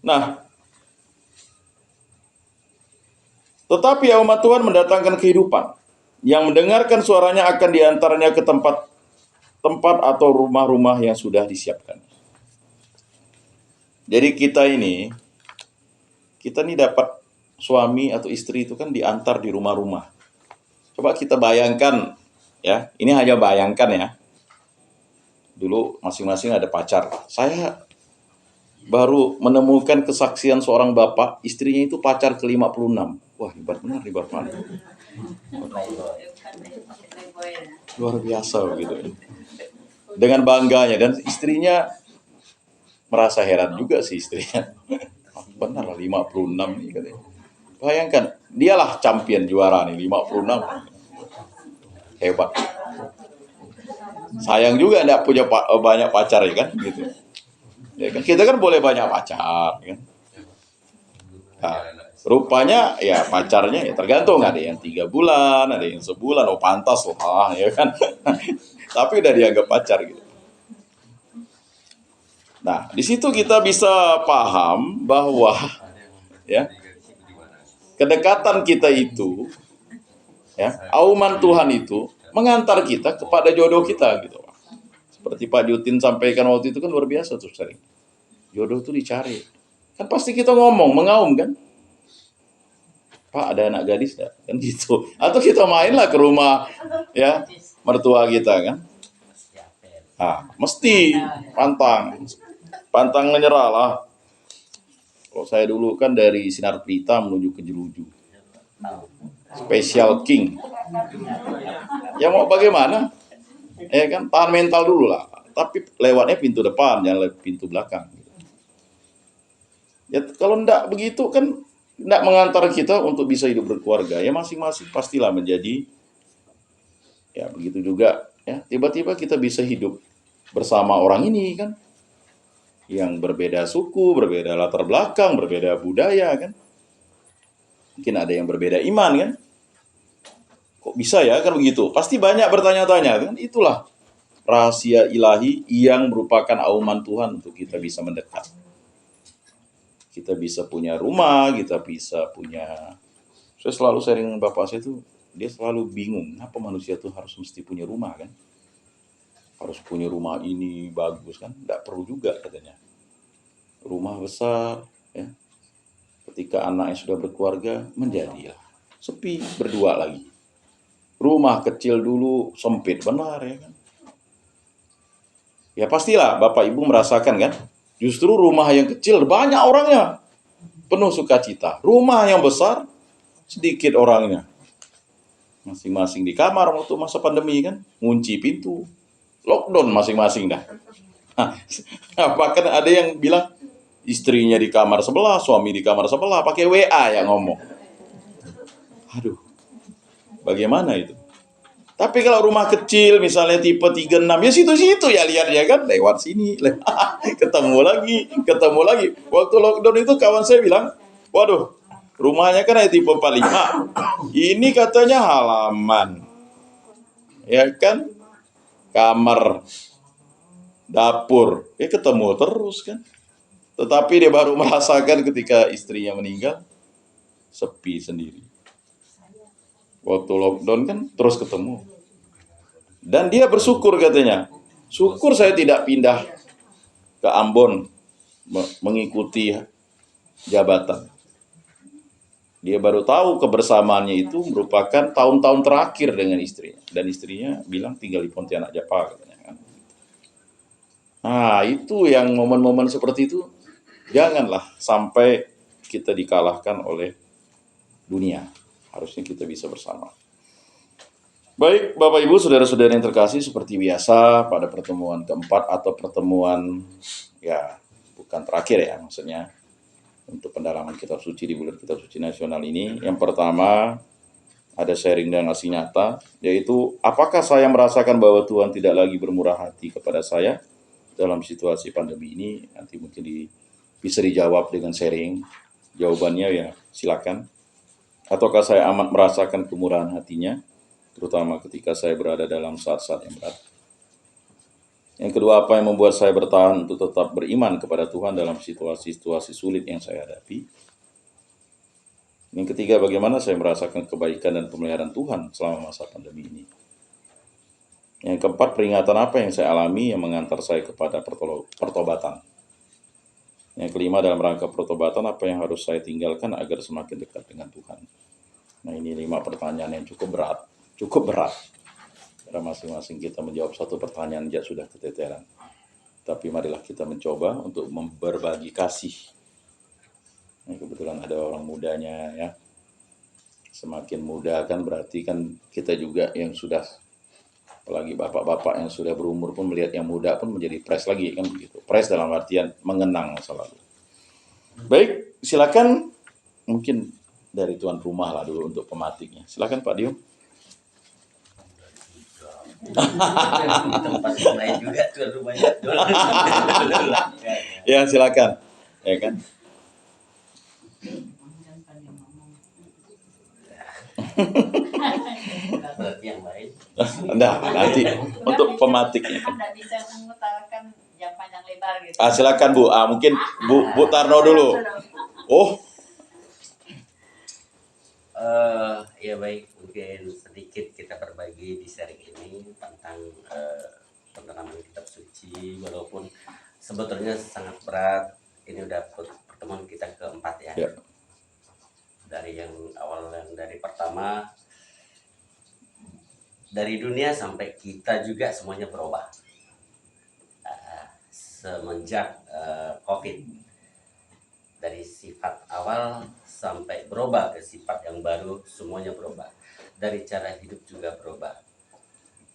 Nah, tetapi umat Tuhan mendatangkan kehidupan. Yang mendengarkan suaranya akan diantaranya ke tempat atau rumah-rumah yang sudah disiapkan. Jadi kita ini dapat suami atau istri itu kan diantar di rumah-rumah. Coba kita bayangkan, ya, ini hanya bayangkan ya. Dulu masing-masing ada pacar. Saya baru menemukan kesaksian seorang bapak, istrinya itu pacar ke-56. Wah, hebat benar, hebat banget. Luar biasa gitu. Dengan bangganya, dan istrinya merasa heran juga sih istrinya. Benar lah 56 nih katanya. Bayangkan, dialah champion juara nih 56. Hebat. Sayang juga enggak punya banyak pacar ya kan gitu. Ya kan kita kan boleh banyak pacar kan. Nah, rupanya ya pacarnya ya tergantung, ada yang 3 bulan, ada yang sebulan, oh pantas lah ya kan. Tapi udah dianggap pacar gitu. Nah, di situ kita bisa paham bahwa ya kedekatan kita itu, ya, auman Tuhan itu mengantar kita kepada jodoh kita gitu. Seperti Pak Jutin sampaikan waktu itu kan luar biasa tuh sering. Jodoh itu dicari. Kan pasti kita ngomong, mengaum kan. Pak, ada anak gadis enggak? Kan gitu. Atau kita mainlah ke rumah ya mertua kita kan. Nah, mesti pantang menyerah lah. Kalau saya dulu kan dari Sinar Pelita menuju ke Jeruju. Special King. Ya mau bagaimana? Kan tahan mental dulu lah. Tapi lewatnya pintu depan, jangan lewat pintu belakang. Ya kalau enggak begitu kan enggak mengantar kita untuk bisa hidup berkeluarga. Ya masing-masing pastilah menjadi, ya begitu juga ya. Tiba-tiba kita bisa hidup bersama orang ini kan, yang berbeda suku, berbeda latar belakang, berbeda budaya kan. Mungkin ada yang berbeda iman kan. Kok bisa ya kan begitu? Pasti banyak bertanya-tanya kan. Itulah rahasia ilahi yang merupakan auman Tuhan untuk kita bisa mendekat. Kita bisa punya rumah, kita bisa punya. Saya selalu sharing dengan bapak saya itu, dia selalu bingung, kenapa manusia tuh harus mesti punya rumah kan? Harus punya rumah ini bagus kan? Nggak perlu juga katanya. Rumah besar, ya. Ketika anaknya sudah berkeluarga, menjadilah sepi, berdua lagi. Rumah kecil dulu sempit, benar ya kan? Ya pastilah Bapak Ibu merasakan kan? Justru rumah yang kecil banyak orangnya, penuh sukacita. Rumah yang besar sedikit orangnya. Masing-masing di kamar waktu masa pandemi kan, ngunci pintu, lockdown masing-masing dah. Bahkan ada yang bilang istrinya di kamar sebelah, suami di kamar sebelah, pakai WA yang ngomong. Aduh, bagaimana itu? Tapi kalau rumah kecil misalnya tipe 36, ya situ-situ ya lihat ya kan, lewat sini, ketemu lagi. Waktu lockdown itu kawan saya bilang, waduh, rumahnya kan tipe 45. Ini katanya halaman. Ya kan? Kamar, dapur, ya ketemu terus kan. Tetapi dia baru merasakan ketika istrinya meninggal, sepi sendiri. Waktu lockdown kan terus ketemu. Dan dia bersyukur katanya. Syukur saya tidak pindah ke Ambon mengikuti jabatan. Dia baru tahu kebersamaannya itu merupakan tahun-tahun terakhir dengan istrinya. Dan istrinya bilang tinggal di Pontianak Japa katanya. Nah itu yang momen-momen seperti itu, janganlah sampai kita dikalahkan oleh dunia. Harusnya kita bisa bersama. Baik, Bapak Ibu, saudara-saudara yang terkasih, seperti biasa pada pertemuan keempat atau pertemuan ya bukan terakhir ya, maksudnya untuk pendalaman kitab suci di bulan kitab suci nasional ini. Yang pertama ada sharing dan ngasih nyata, yaitu apakah saya merasakan bahwa Tuhan tidak lagi bermurah hati kepada saya dalam situasi pandemi ini? Nanti mungkin bisa dijawab dengan sharing. Jawabannya ya silakan. Ataukah saya amat merasakan kemurahan hatinya, terutama ketika saya berada dalam saat-saat yang berat? Yang kedua, apa yang membuat saya bertahan untuk tetap beriman kepada Tuhan dalam situasi-situasi sulit yang saya hadapi. Yang ketiga, bagaimana saya merasakan kebaikan dan pemeliharaan Tuhan selama masa pandemi ini. Yang keempat, peringatan apa yang saya alami yang mengantar saya kepada pertobatan. Yang kelima, dalam rangka pertobatan, apa yang harus saya tinggalkan agar semakin dekat dengan Tuhan. Nah, ini 5 pertanyaan yang cukup berat. Karena masing-masing kita menjawab satu pertanyaan saja sudah keteteran. Tapi marilah kita mencoba untuk berbagi kasih. Nah, kebetulan ada orang mudanya ya. Semakin muda kan berarti kan kita juga yang sudah, apalagi bapak-bapak yang sudah berumur pun melihat yang muda pun menjadi pres lagi kan begitu. Pres dalam artian mengenang masa lalu. Baik, silakan mungkin dari tuan rumah lah dulu untuk pematiknya. Silakan Pak Dio. Tempat yang lain juga tuan rumahnya. Ya silakan. Ya kan. Berarti yang lain. Nah, nanti untuk pematiknya. Kan tidak bisa mengutarakan jam panjang lebar gitu. Silakan Bu. Mungkin Bu Tarno dulu. Oh. Ya baik, mungkin sedikit kita berbagi di sharing ini tentang pendalaman kitab suci, walaupun sebetulnya sangat berat. Ini udah pertemuan kita keempat ya. Ya. Dari yang awal, yang dari pertama, dari dunia sampai kita juga semuanya berubah semenjak COVID. Dari sifat awal sampai berubah ke sifat yang baru, semuanya berubah. Dari cara hidup juga berubah.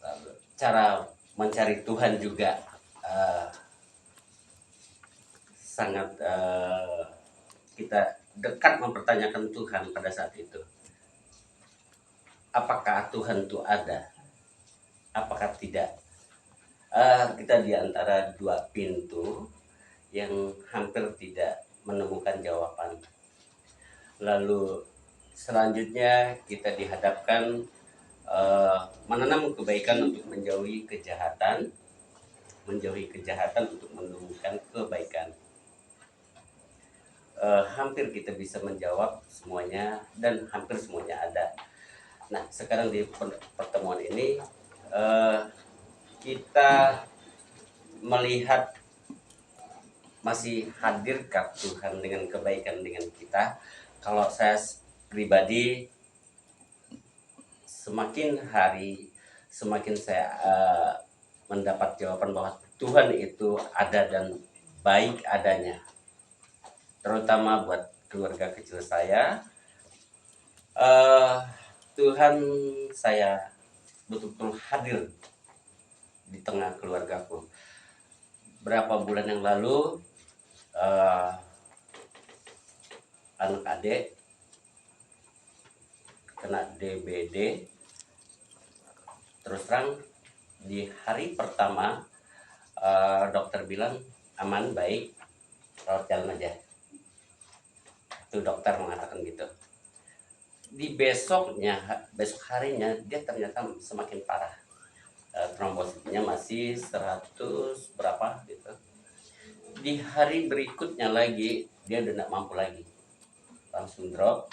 Lalu, cara mencari Tuhan juga sangat kita dekat mempertanyakan Tuhan pada saat itu. Apakah Tuhan itu ada? Apakah tidak? Kita di antara dua pintu yang hampir tidak menemukan jawaban. Lalu selanjutnya kita dihadapkan menanam kebaikan untuk menjauhi kejahatan untuk menemukan kebaikan. Hampir kita bisa menjawab semuanya dan hampir semuanya ada. Nah, sekarang di pertemuan ini kita melihat masih hadirkah Tuhan dengan kebaikan dengan kita. Kalau saya pribadi, semakin hari semakin saya mendapat jawaban bahwa Tuhan itu ada dan baik adanya, terutama buat keluarga kecil saya. Tuhan saya betul-betul hadir di tengah keluargaku. Berapa bulan yang lalu anak adik kena DBD. Terus terang di hari pertama dokter bilang aman, baik, rawat jalan aja. Itu dokter mengatakan gitu. Di besok harinya dia ternyata semakin parah. Trombositnya masih 100 berapa gitu. Di hari berikutnya lagi dia udah gak mampu lagi, langsung drop,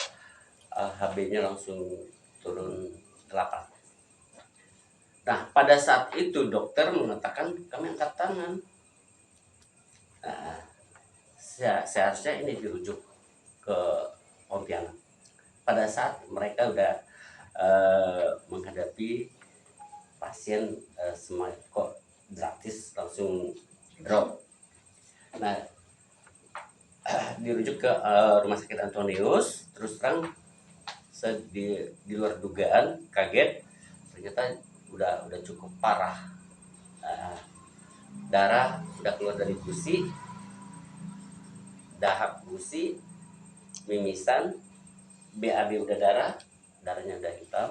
HB-nya langsung turun 8. Nah, pada saat itu dokter mengatakan kami angkat tangan. Nah, seharusnya ini dirujuk ke Pontianak. Pada saat mereka udah menghadapi pasien kok drastis langsung drop. Nah, dirujuk ke rumah sakit Antonius. Terus terang saya di luar dugaan, kaget, ternyata udah cukup parah. Darah udah keluar dari gusi, dahak gusi, mimisan, BAB udah darahnya udah hitam.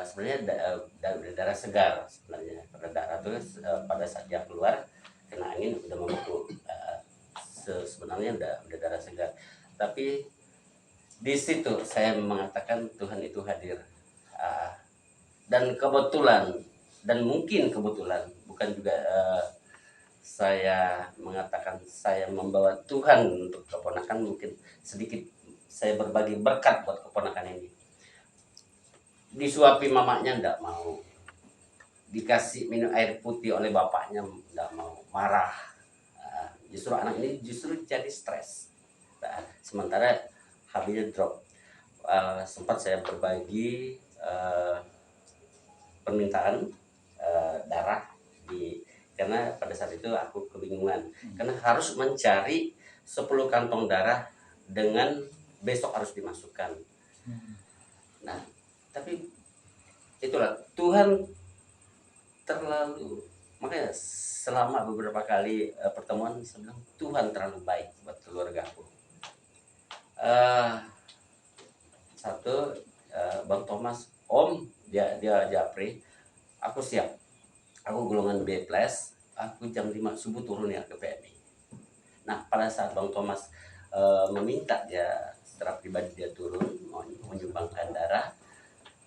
Sebenarnya udah darah segar sebenarnya. Pada darah terus pada saat dia keluar kena angin udah membeku. Sebenarnya udah darah segar. Tapi di situ saya mengatakan Tuhan itu hadir. Dan kebetulan, dan mungkin kebetulan, bukan bukan juga saya mengatakan saya membawa Tuhan untuk keponakan, mungkin sedikit saya berbagi berkat buat keponakan ini. Disuapi mamanya enggak mau, dikasih minum air putih oleh bapaknya enggak mau, marah. Justru anak ini justru jadi stres. Nah, sementara HB-nya drop. Sempat saya berbagi permintaan darah karena pada saat itu aku kebingungan karena harus mencari 10 kantong darah dengan besok harus dimasukkan. Nah, tapi itulah Tuhan terlalu, makanya selama beberapa kali pertemuan saya bilang Tuhan terlalu baik buat keluarga aku. Satu, Bang Thomas, Om, dia japri, aku siap, aku golongan B+, aku jam 5 subuh turun ya ke PMI. Nah, pada saat Bang Thomas meminta dia secara pribadi dia turun menyumbangkan darah,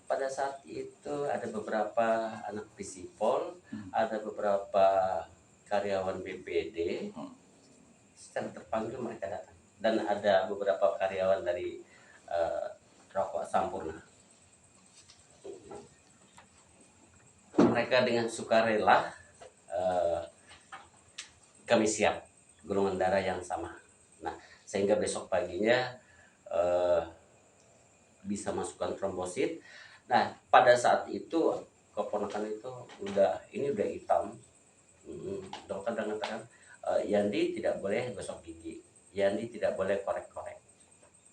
pada saat itu ada beberapa anak Visipol, ada beberapa karyawan BPD, secara terpanggil mereka datang, dan ada beberapa karyawan dari Rokok Sampurna. Mereka dengan sukarela kami siap golongan darah yang sama. Nah, sehingga besok paginya bisa masukkan trombosit. Nah, pada saat itu keponakan itu udah hitam. Dokter mengatakan Yandi tidak boleh gosok gigi, Yandi tidak boleh korek-korek.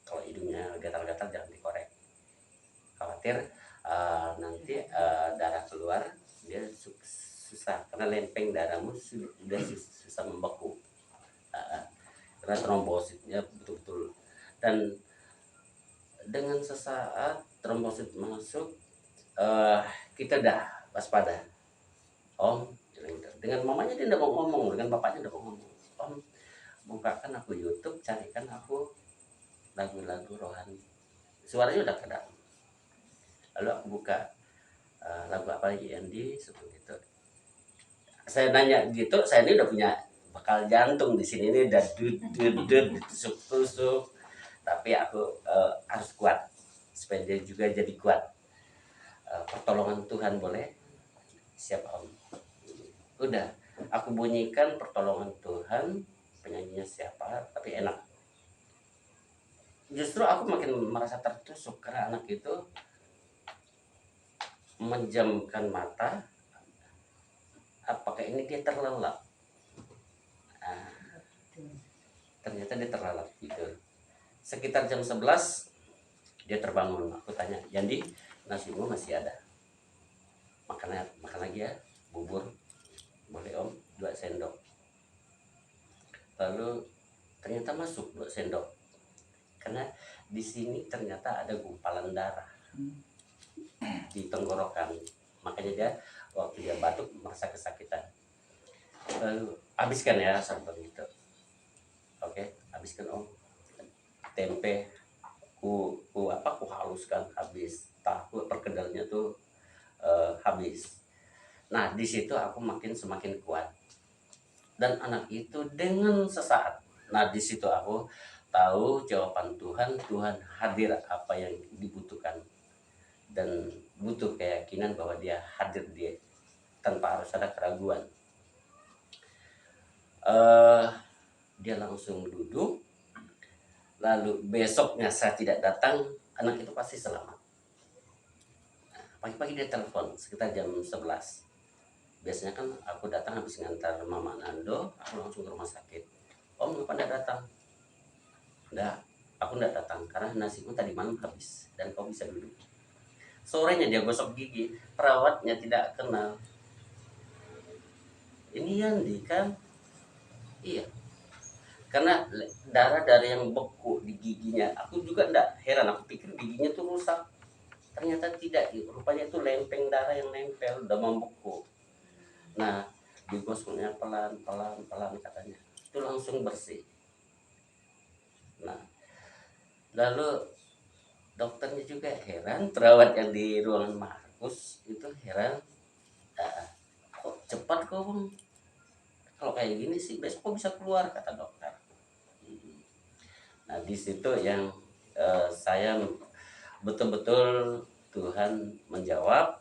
Kalau hidungnya gatal-gatal jangan dikorek. Khawatir nanti darah keluar dia susah karena lempeng darahmu sudah susah membeku. Karena trombositnya betul-betul, dan dengan sesaat trombosit masuk kita dah waspada. Om, dengan mamanya dia tidak mau ngomong, dengan bapaknya tidak mau ngomong. Om, bukakan aku YouTube, carikan aku lagu-lagu rohani. Suaranya udah kedap. Lalu aku buka lagu apa Yandi seperti itu. Saya nanya gitu, saya ini udah punya bakal jantung di sini ini udah tusuk-tusuk. Tapi aku harus kuat supaya dia juga jadi kuat. Pertolongan Tuhan boleh, siap Om. Udah, aku bunyikan pertolongan Tuhan, penyanyinya siapa, tapi enak. Justru aku makin merasa tertusuk karena anak itu menjamkan mata, apakah ini dia terlelap? Ternyata dia terlelap gitu. Sekitar jam 11 dia terbangun. Aku tanya, Yandi, nasimu masih ada? Makan lagi ya, bubur. Boleh Om, 2 sendok. Lalu ternyata masuk 2 sendok. Karena di sini ternyata ada gumpalan darah di tenggorokan. Makanya dia waktu dia batuk merasa kesakitan. Lalu habiskan ya sampai itu. Oke, habiskan Om. Tempe ku haluskan habis. Tahu perkedelnya tuh habis. Nah, di situ aku semakin kuat. Dan anak itu dengan sesaat. Nah, di situ aku tahu jawaban Tuhan hadir apa yang dibutuhkan. Dan butuh keyakinan bahwa dia hadir dia tanpa harus ada keraguan. Dia langsung duduk. Lalu besoknya saya tidak datang, anak itu pasti selamat. Pagi-pagi dia telepon sekitar jam 11. Biasanya kan aku datang habis ngantar Mama Nando, aku langsung ke rumah sakit. Om, kenapa tidak datang? Enggak, aku tidak datang karena nasiku tadi malam habis dan kau bisa duduk. Sorenya dia gosok gigi, perawatnya tidak kenal. Ini Yandi kan? Iya. Karena darah dari yang beku di giginya, aku juga enggak heran, aku pikir giginya tuh rusak. Ternyata tidak, rupanya itu lempeng darah yang nempel, udah membeku. Nah, digosoknya pelan-pelan katanya. Itu langsung bersih. Nah, lalu dokternya juga heran, perawat yang di ruangan Markus itu heran. Kok cepat kok bang, kalau kayak gini sih besok kok bisa keluar, kata dokter. Nah di situ yang saya betul-betul Tuhan menjawab,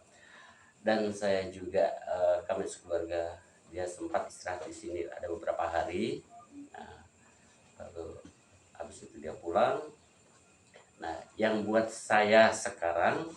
dan saya juga kami sekeluarga dia sempat istirahat di sini ada beberapa hari. Nah, lalu habis itu dia pulang. Nah yang buat saya sekarang